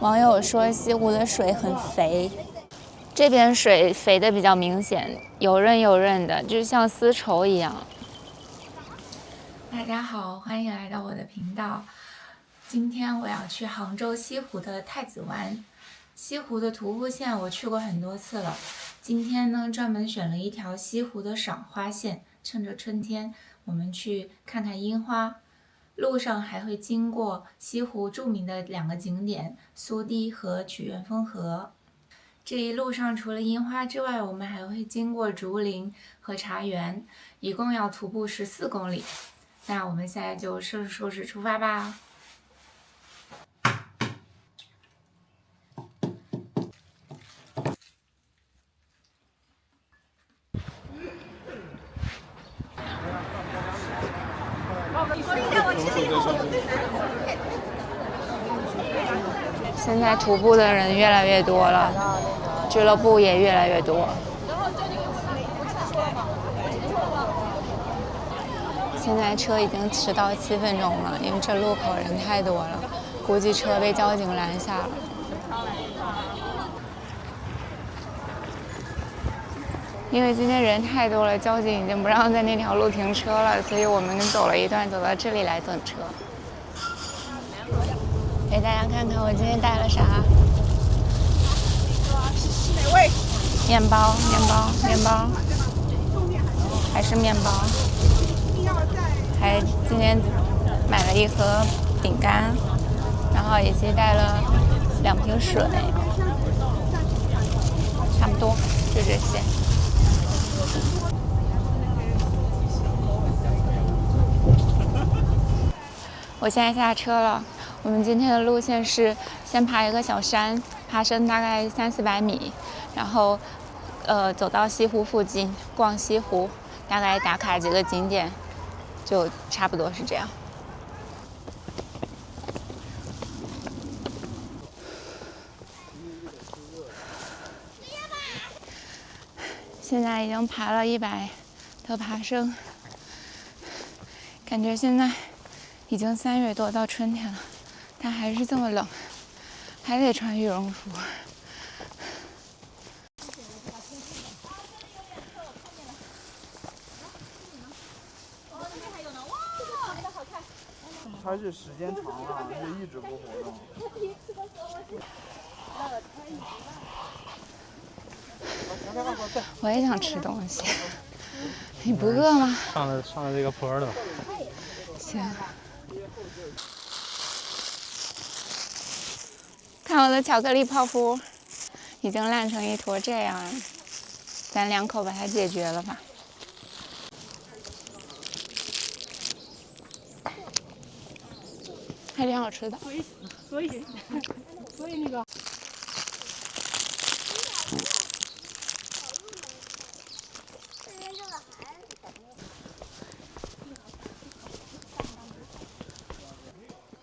网友说西湖的水很肥，这边水肥的比较明显，油润油润的，就是像丝绸一样。大家好，欢迎来到我的频道。今天我要去杭州西湖的太子湾。西湖的徒步线我去过很多次了，今天呢专门选了一条西湖的赏花线，趁着春天，我们去看看樱花。路上还会经过西湖著名的2个景点苏堤和曲院风荷。这一路上除了樱花之外，我们还会经过竹林和茶园，一共要徒步14公里。那我们现在就收拾收拾出发吧。现在徒步的人越来越多了，俱乐部也越来越多。现在车已经迟到7分钟了，因为这路口人太多了，估计车被交警拦下了。因为今天人太多了，交警已经不让在那条路停车了，所以我们走了一段，走到这里来等车。给大家看看我今天带了啥。面包，还是面包。还今天买了一盒饼干，然后以及带了2瓶水，差不多就这些。我现在下车了。我们今天的路线是先爬一个小山，爬升大概300-400米，然后走到西湖附近逛西湖，大概打卡几个景点，就差不多是这样。现在已经爬了100的爬升，感觉现在已经3月多，到春天了，但还是这么冷，还得穿羽绒服。它是时间长了，就一直不活动。我也想吃东西，你不饿吗？上了这个坡了。行。看我的巧克力泡芙，已经烂成一坨这样了，咱2口把它解决了吧。还挺好吃的。所以那个。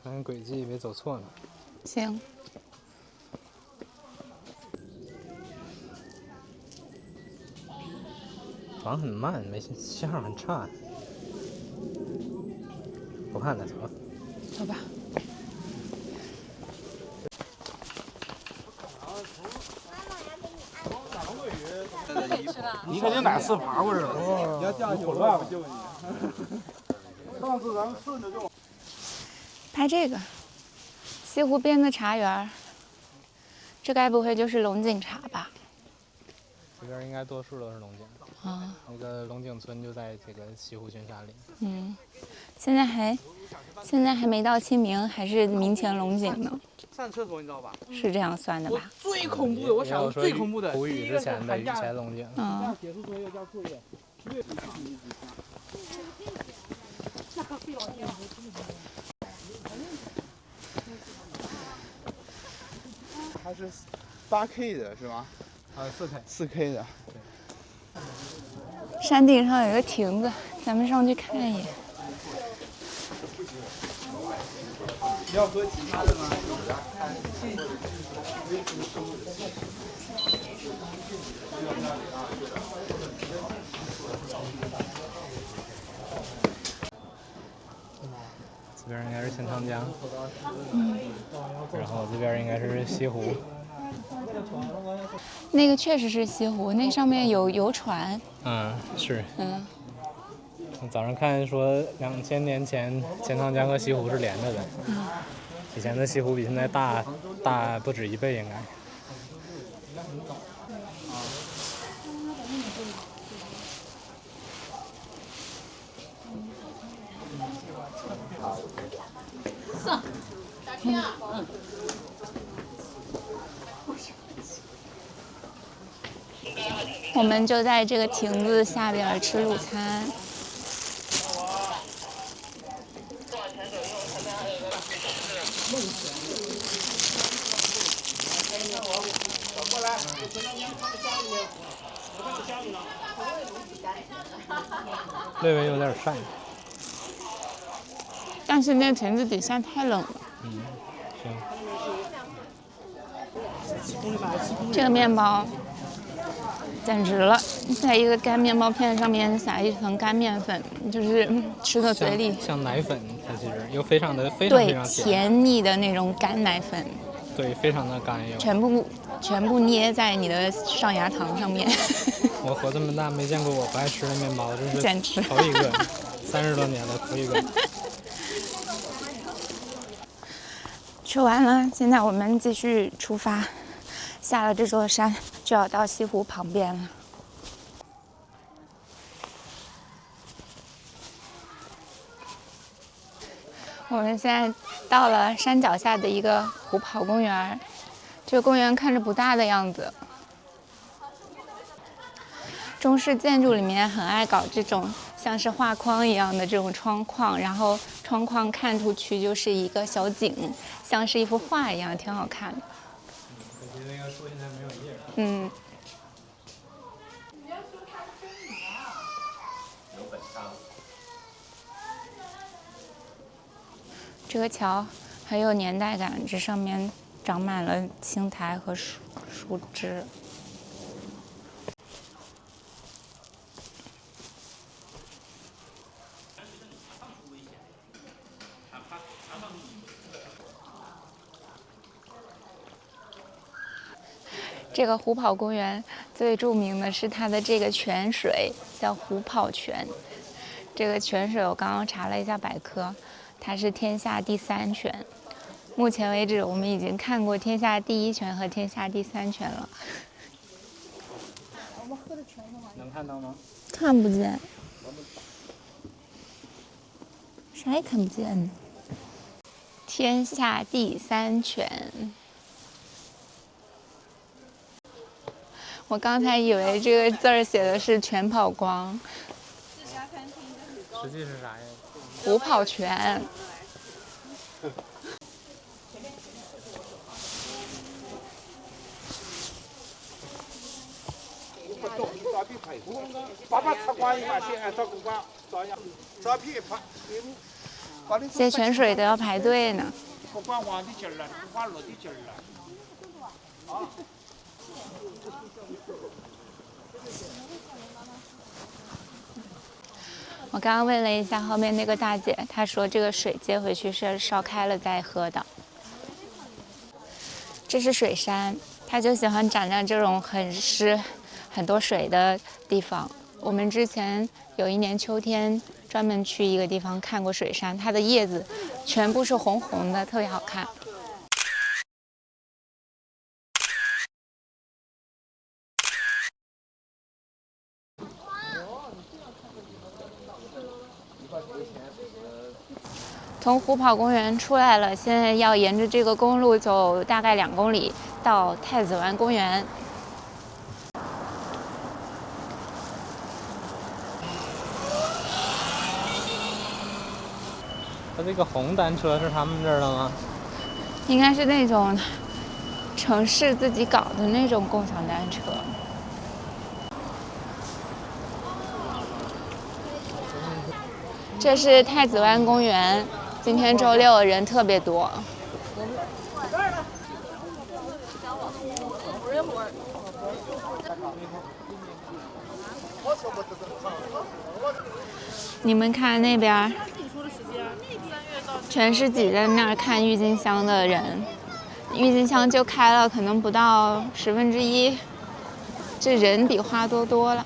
看轨迹别走错了。行。网很慢，信号很差。不看了，走吧。走吧。你肯定哪次爬过去了？你要掉混乱，我救你。上次咱们顺着就。拍这个，西湖边的茶园，这该不会就是龙井茶吧？这边应该多数都是龙井。啊。那个龙井村就在这个西湖群山里。嗯，现在还没到清明，还是明前龙井呢。上厕所你知道吧？是这样算的吧？最恐怖的，我想最恐怖的。胡雨之前的雨前龙井。嗯。结束作业交作业。它是8K 的是吗？4K 的。山顶上有一个亭子，咱们上去看一眼。你要喝其他的吗？这边应该是钱塘江，然后这边应该是西湖。那个确实是西湖，那上面有游船。是。我早上看说2000年前钱塘江和西湖是连着的。以前的西湖比现在大不止1倍应该。我们就在这个亭子下边吃午餐。略微有点晒，但是那亭子底下太冷了。行。这个面包简直了，在一个干面包片上面撒一层干面粉，就是吃到嘴里像奶粉，它其实又非常非常甜腻的那种干奶粉。对，非常的干又。全部捏在你的上牙膛上面。我活这么大没见过我不爱吃的面包，这是简直头一个，30多年了头一个。吃完了，现在我们继续出发，下了这座山就要到西湖旁边了。我们现在到了山脚下的一个湖跑公园，这个公园看着不大的样子。中式建筑里面很爱搞这种像是画框一样的这种窗框，然后窗框看出去就是一个小景，像是一幅画一样，挺好看的。可惜那个树现在没有叶。这个桥很有年代感，这上面长满了青苔和树枝。这个湖跑公园最著名的是它的这个泉水，叫湖跑泉。这个泉水我刚刚查了一下百科，它是天下第3泉。目前为止，我们已经看过天下第1泉和天下第3泉了。能看到吗？看不见，啥也看不见呢。天下第3泉。我刚才以为这个字儿写的是全跑光，实际是啥呀？湖跑泉。接泉水都要排队呢。我刚刚问了一下后面那个大姐，她说这个水接回去是烧开了再喝的。这是水山，它就喜欢长在这种很湿、很多水的地方。我们之前有一年秋天专门去一个地方看过水杉，它的叶子全部是红红的，特别好看。从湖跑公园出来了，现在要沿着这个公路走大概2公里到太子湾公园。它这个红单车是他们这儿的吗？应该是那种城市自己搞的那种共享单车。这是太子湾公园，今天周6人特别多。你们看那边，全是挤在那儿看郁金香的人，郁金香就开了可能不到1/10，这人比花多了。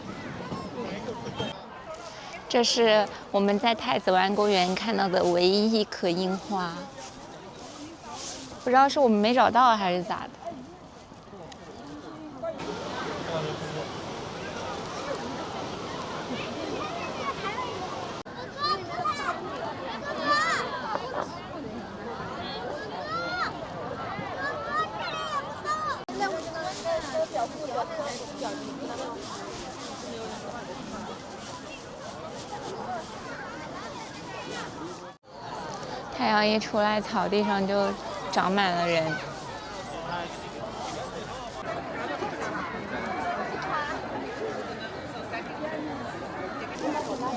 这是我们在太子湾公园看到的唯一一颗樱花，不知道是我们没找到还是咋的。太阳一出来，草地上就长满了人。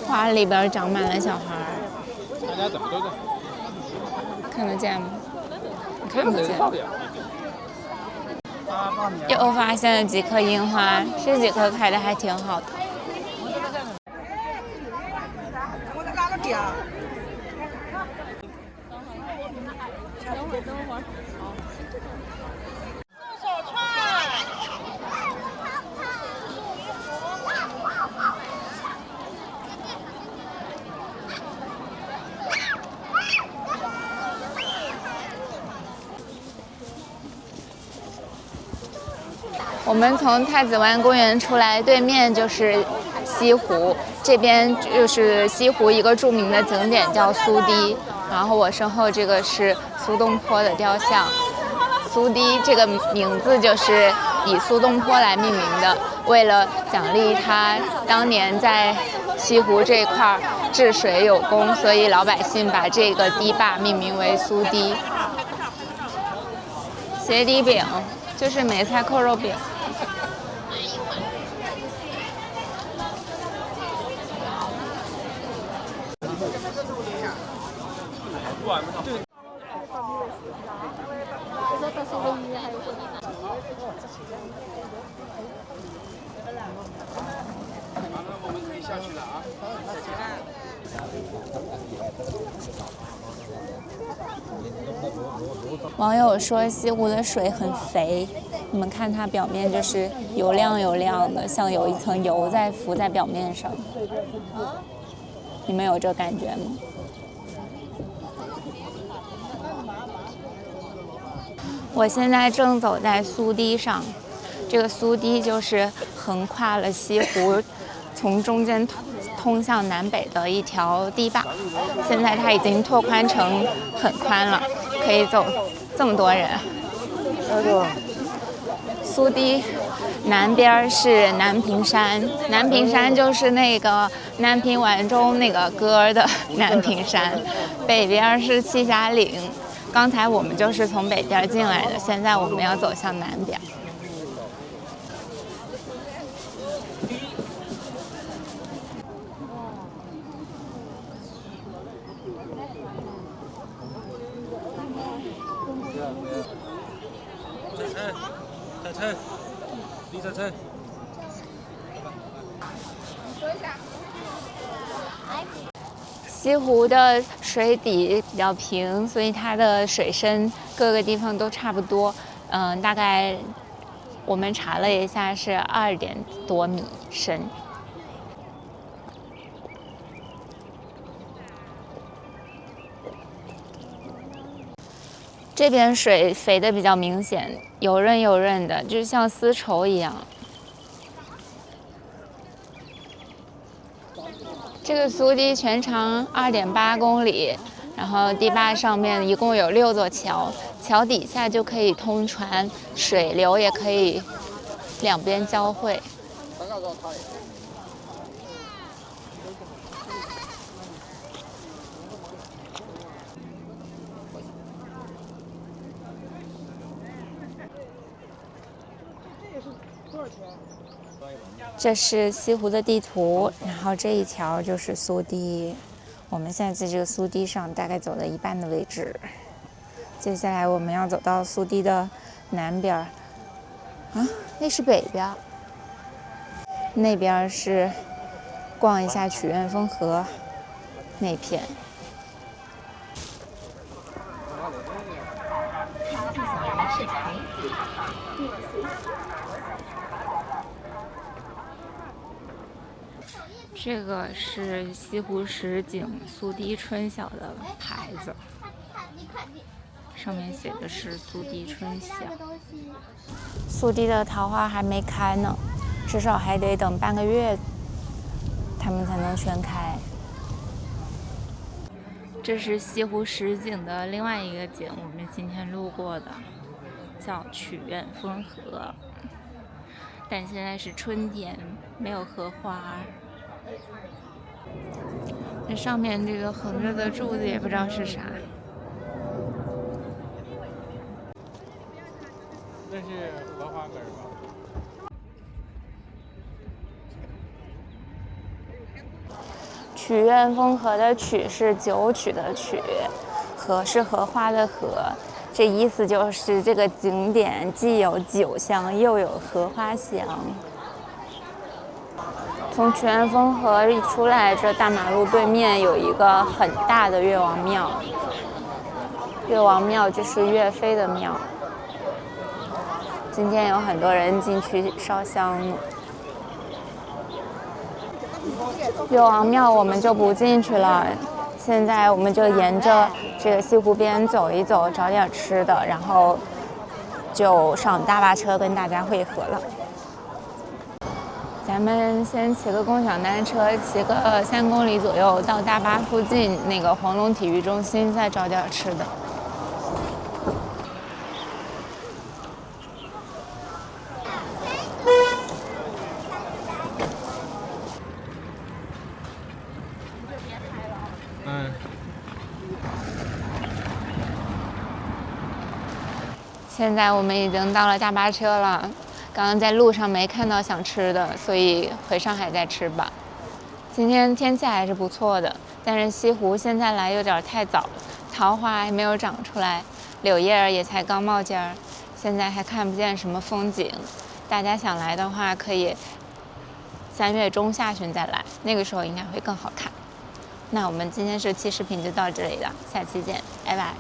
花里边长满了小孩儿。大家怎么都在？看得见吗？看不见。又发现了几颗樱花，这几颗开的还挺好的。我们从太子湾公园出来，对面就是西湖，这边就是西湖一个著名的景点叫苏堤。然后我身后这个是苏东坡的雕像，苏堤这个名字就是以苏东坡来命名的，为了奖励他当年在西湖这一块治水有功，所以老百姓把这个堤坝命名为苏堤。鞋底饼就是梅菜扣肉饼。我们可以下去了啊！网友说西湖的水很肥，你们看它表面就是油亮油亮的，像有一层油在浮在表面上。你们有这感觉吗？我现在正走在苏堤上，这个苏堤就是横跨了西湖，从中间通向南北的一条堤坝。现在它已经拓宽成很宽了，可以走这么多人。苏堤南边是南屏山，南屏山就是那个南屏晚钟那个歌的南屏山，北边是栖霞岭。刚才我们就是从北边进来的，现在我们要走向南边。再撑，你再撑。西湖的水底比较平，所以它的水深各个地方都差不多。大概我们查了一下是2点多米深。这边水肥的比较明显，油润油润的，就像丝绸一样。这个苏堤全长2.8公里，然后堤坝上面一共有6座桥，桥底下就可以通船，水流也可以两边交汇。这是西湖的地图，然后这一条就是苏堤。我们现在在这个苏堤上，大概走了一半的位置。接下来我们要走到苏堤的南边，啊，那是北边。那边是逛一下曲院风荷那片。这个是西湖十景苏堤春晓的牌子，上面写的是苏堤春晓。苏堤的桃花还没开呢，至少还得等半个月，它们才能全开。这是西湖十景的另外一个景，我们今天路过的，叫曲院风荷。但现在是春天，没有荷花。这上面这个横着的柱子也不知道是啥。这是荷花根吧？曲院风荷的曲是九曲的曲，荷是荷花的荷。这意思就是这个景点既有酒香，又有荷花香。从曲院风荷一出来，这大马路对面有一个很大的岳王庙。岳王庙就是岳飞的庙。今天有很多人进去烧香呢。岳王庙我们就不进去了，现在我们就沿着这个西湖边走一走，找点吃的，然后就上大巴车跟大家会合了。咱们先骑个共享单车，骑个3公里左右到大巴附近那个黄龙体育中心，再找点吃的。现在我们已经到了大巴车了，刚刚在路上没看到想吃的，所以回上海再吃吧。今天天气还是不错的，但是西湖现在来有点太早，桃花还没有长出来，柳叶也才刚冒尖儿，现在还看不见什么风景。大家想来的话，可以3月中下旬再来，那个时候应该会更好看。那我们今天这期视频就到这里了，下期见，拜拜。